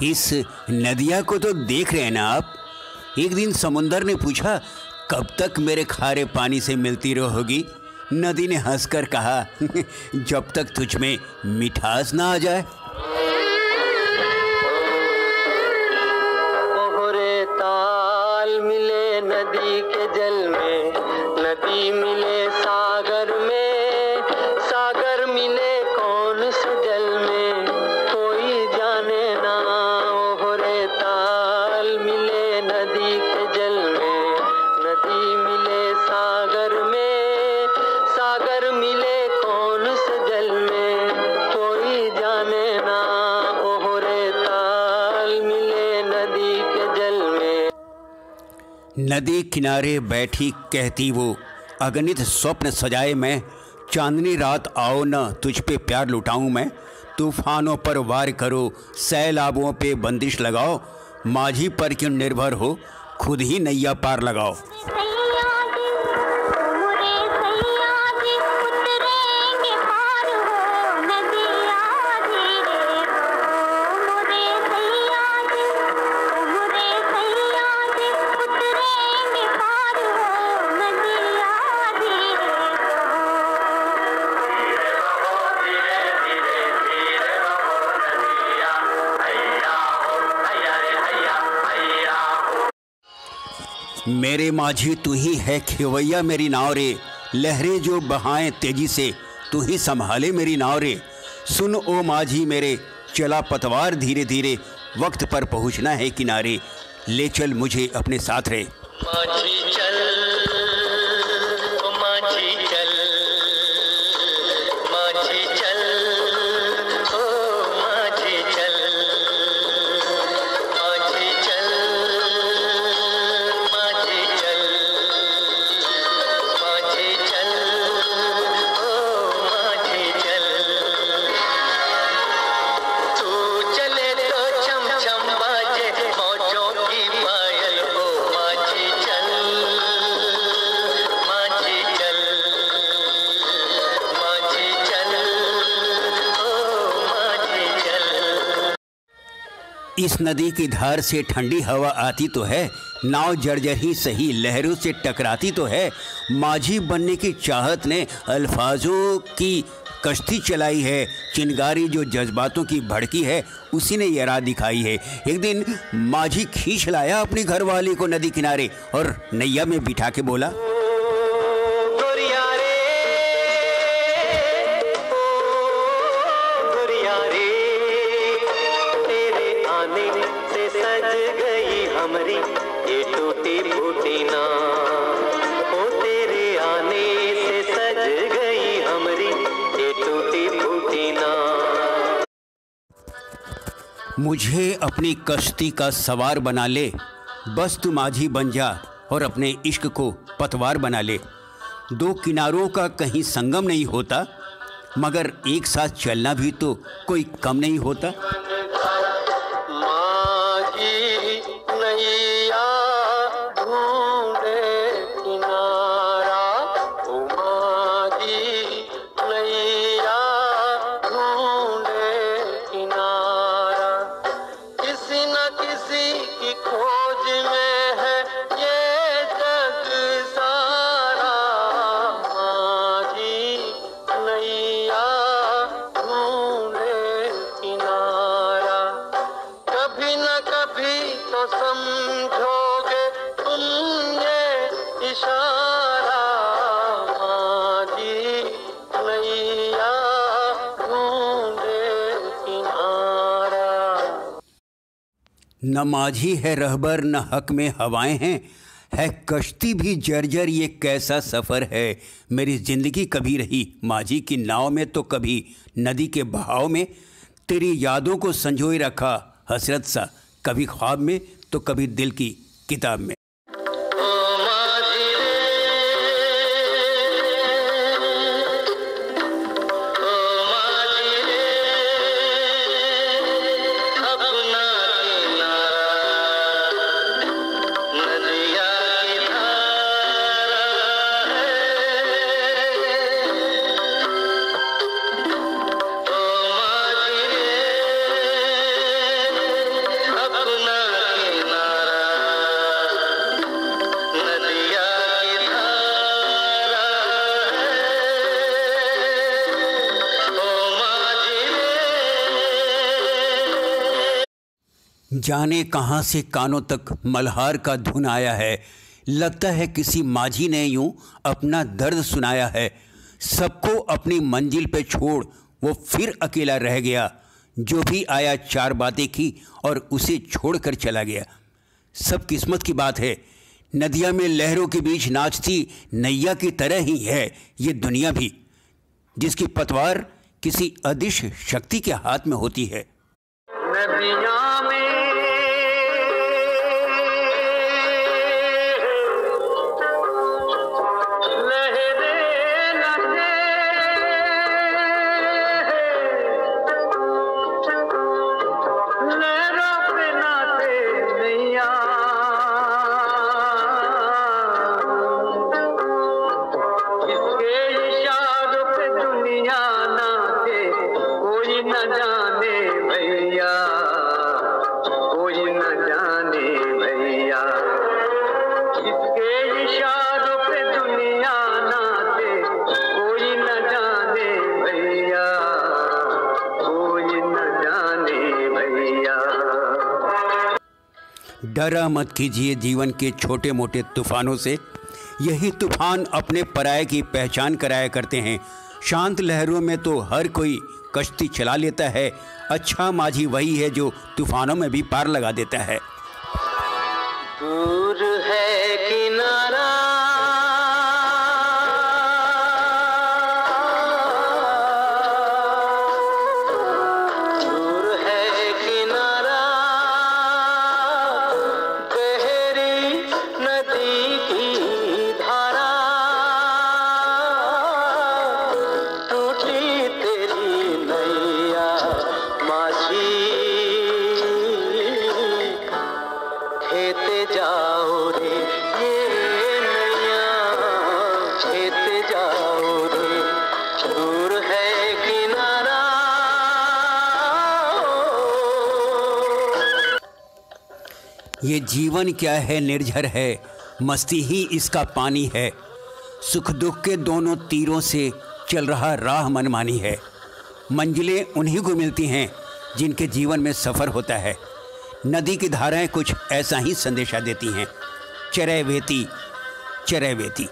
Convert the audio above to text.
इस नदिया को तो देख रहे हैं ना आप। एक दिन समुंदर ने पूछा, कब तक मेरे खारे पानी से मिलती रहोगी? नदी ने हंसकर कहा, जब तक तुझ में मिठास ना आ जाए। ओहरे ताल मिले नदी के जल में, नदी मिले सागर में, सागर मिले कौन से जल में कोई जाने ना। ओहरे ताल मिले नदी के जल में, नदी मिले सागर में, सागर मिले कौन से जल में कोई जाने ना। ओहरे ताल मिले नदी के जल में। नदी किनारे बैठी कहती वो, अगणित स्वप्न सजाए मैं, चांदनी रात आओ न तुझ पे प्यार लुटाऊं मैं। तूफानों पर वार करो, सैलाबों पे बंदिश लगाओ, माझी पर क्यों निर्भर हो, खुद ही नैया पार लगाओ। मेरे माझी तू ही है खेवैया मेरी नाव रे, लहरें जो बहाएं तेजी से तू ही संभाले मेरी नाव रे। सुन ओ माझी मेरे, चला पतवार धीरे धीरे, वक्त पर पहुंचना है किनारे, ले चल मुझे अपने साथ रे। माझी चल, माझी चल, माझी चल, ओ माझी चल, माझी चल, माझी चल, माझी चल, ओ माझी चल। तू चले तो छम छम बाजे मौजों की पायल, ओ माझी चल, माझी चल, माझी चल, ओ माझी चल। इस नदी की धार से ठंडी हवा आती तो है, नाव जर्जर ही सही लहरों से टकराती तो है। माझी बनने की चाहत ने अल्फाजों की कश्ती चलाई है, चिंगारी जो जज्बातों की भड़की है उसी ने ये राह दिखाई है। एक दिन माझी खींच लाया अपनी घरवाली को नदी किनारे और नैया में बिठा के बोला, गोरिया रे, ओ गोरिया रे, तेरे आने से सज गई हमरी ये टूटी फूटी नाव। ओ तेरे आने से सज गई हमरी ये टूटी फूटी नाव। मुझे अपनी कश्ती का सवार बना ले, बस तू माझी बन जा और अपने इश्क को पतवार बना ले। दो किनारों का कहीं संगम नहीं होता, मगर एक साथ चलना भी तो कोई कम नहीं होता। माझी नैया ढूंढे किनारा, ओ माझी नैया ढूंढे किनारा। किसी न किसी की खोज में है ये जग सारा। माझी नैया ढूंढे किनारा। कभी न कभी तो समझोगे तुम ये इशारा। माझी नैया ढूंढे किनारा। न माझी है रहबर न हक में हवाएं हैं, है कश्ती भी जर्जर ये कैसा सफ़र है। मेरी ज़िंदगी कभी रही माझी की नाव में तो कभी नदी के बहाव में, तेरी यादों को संजोए रखा हसरत सा, कभी ख्वाब में तो कभी दिल की किताब में। ओ माझी रे, ओ माझी रे, अपना किनारा नदिया की धारा है। ओ माझी रे, जाने कहाँ से कानों तक मल्हार का धुन आया है। लगता है किसी माझी ने यूं अपना दर्द सुनाया है। सबको अपनी मंजिल पे छोड़ वो फिर अकेला रह गया। जो भी आया चार बातें की और उसे छोड़कर चला गया। सब किस्मत की बात है। नदिया में लहरों के बीच नाचती नैया की तरह ही है ये दुनिया भी, जिसकी पतवार किसी अदिश शक्ति के हाथ में होती है। नदिया में डरा मत कीजिए जीवन के छोटे मोटे तूफानों से। यही तूफान अपने पराये की पहचान कराया करते हैं। शांत लहरों में तो हर कोई कश्ती चला लेता है। अच्छा माझी वही है जो तूफानों में भी पार लगा देता है। दूर है किनारा ये जीवन क्या है निर्झर है, मस्ती ही इसका पानी है। सुख दुख के दोनों तीरों से चल रहा राह मनमानी है। मंजिलें उन्हीं को मिलती हैं जिनके जीवन में सफ़र होता है। नदी की धाराएं कुछ ऐसा ही संदेशा देती हैं। चरैवेती चरैवेती।